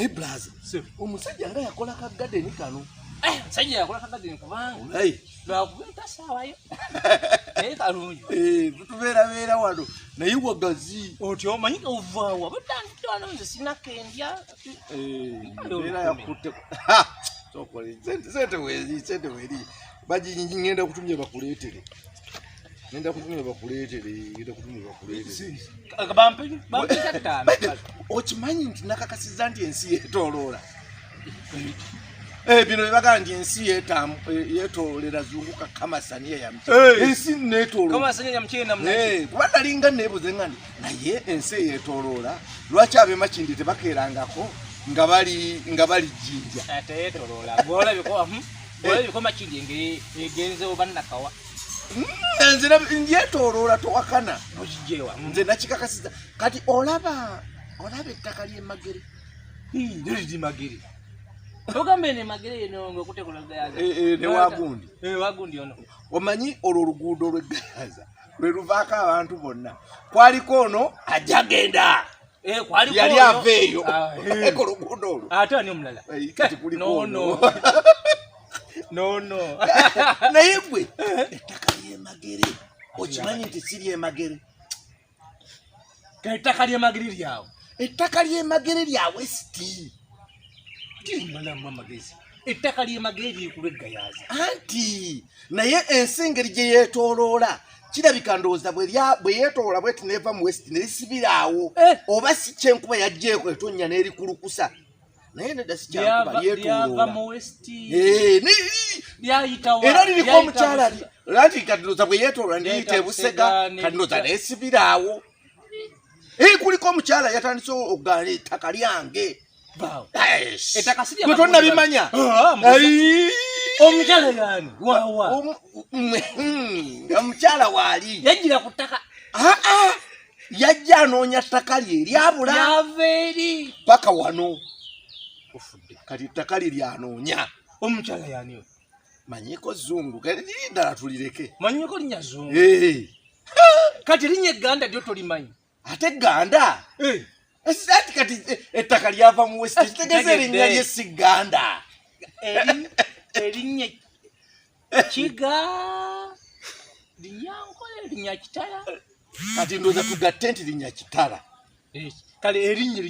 naye blaza omusajja nga yakola ka garden kano sajja yakola ka garden kubanga lwakubita saawayo naye kalungi tubeera wano naye wagazi oti omanyi ovaawa butandikira wano nze sinakendya era yakutte sente weeri baji ngenda kutumya bakuleetere okimanyi nti nakakasiza nti ensi yeetooloola bino bebagaa nti ensi yeetoolera zunguka kamasaniya yamuensi neetoolookuba nalinga neebuze ngani naye ensi yeetooloola lwaki abemakindi tebakeerangako nga bali jjinja olabiko makindi engeri egenzewo bannakawa nze ndyetooloola towakana nze nakikakasiza kati olaba ettaka ly'emagere liri magere ogambe ne magere eno ngaokutekola gayaza newagundi ono omanyi olwo oluguudo lw'eggayaza lwe luvaako abantu bonna kwaliko ono ajagenda yali ava eyo oluguudo olwo ate ani omulala kati kuliko nono naye gwe ettaka ly'emagere okimanyi nti si ly'emagere ettaka ly'emagere lyawe ettaka ly'emagere lya wesiti timalamu amagezi ettaka ly'emagere liri ku lw'eggayaza anti naye ensi engeri gye yeetooloola kirabika ndowooza bwe yeetooloola bweti neeva mu wesiti nerisibiraawo oba si kyenkuba yajjeeko etonnya n'erikulukusa naye nedda si kyankuba lyetooloola era liriko omukyala anti kadinooza bwe yeetooloola ndiyita ebusega kadinooza neesibiraawo kuliko omukyala yatandise okugaana ettaka lyange tonnabimanya omukyala yani omukyala waali yajjira ku ttaka yajja anoonya ttaka lye eryabula yava eri paka wano kati ettaka lye lyanoonya omukyala yani manyiko zungu liri ddala tulireke manyiko linnya zungu kati linnya egganda lyo tolimanyi ate ganda ati kati ettaka lyava mu wesiti kitegeeza erinnya lyesi ganda erinnya kiga linyankole linnya kitala kati ndooza tugatte nti linnya kitala kale erinnya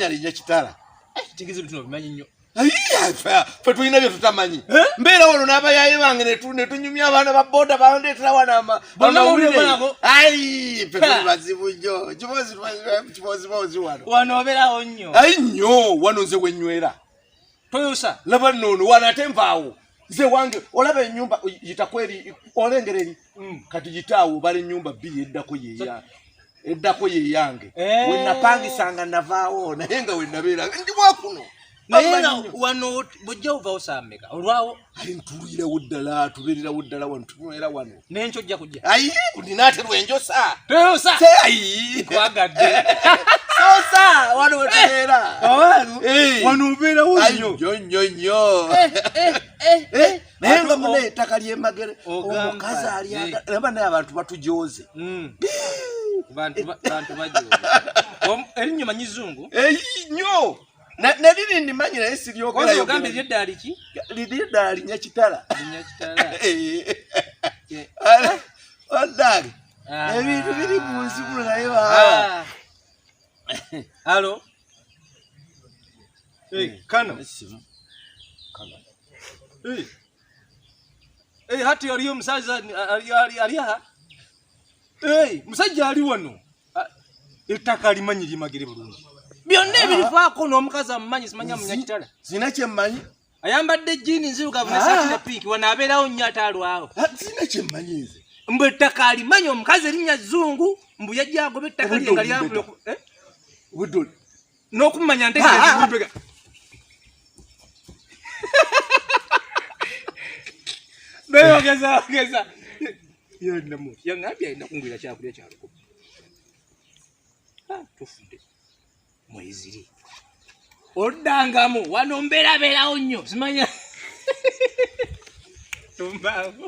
linnya kitala kitegeeza bituno bimanyi nnyo fe tulina bye tutamanyi mbeera wano n'abayaye bange netunyumya abaana ba boda bandeetera wanamawulire fe tuli bazibu nnyo kiboozibozi wano obeerawo nnyo nnyo wano nze wenywera toyosa laba noono wano ate nvaawo nze wange olaba ennyumba yitakweri olengera eri kati yitaawo bala ennyumba bbiri eddako yeyange wenapangisanga navaawo naye nga wenabeera ndi mwakuno naye wano bujja ovaawo saameka olwawo ntulirawo ddala tubeererawo ddala wano tunywera wano n'enkyo ojja kujja ndinaate lwenjosa toyosa kwagadde sosa wano wetubeera wano obeerawo nnyo naye nga muna ettaka ly'emagere omukazi alaba naye abantu batujooze bantu bajooze erinnya manyi zungu nnyo neriri ndimanyi naye siryogaogambye lyeddaali ki liriddaala linnya kitala oddaali ebintu biri mu nsi kuno naye baa alo kano hati aliyo omusaza ali aha musajja ali wano ettaka alimanyi lyemagere bulungi byonna ebirifaako n'omukazi amumanyi simanya munyakitala sina kyemmanyi ayambadde jjiini nzirugavu nesaati ne piiki wano abeerawo nnyo ate alwawo sina kyemmanyi nze mbu ettaka alimanyi omukazi erinnya zungu mbu yajja agoba ettaka lye nga lyambula n'okumanya ntegeeza ogeza yaŋambye alina kungwira kyakulya kyaluko tufudde mweziri oddangamu wano mbeerabeerawo nnyo simanya tumbaavu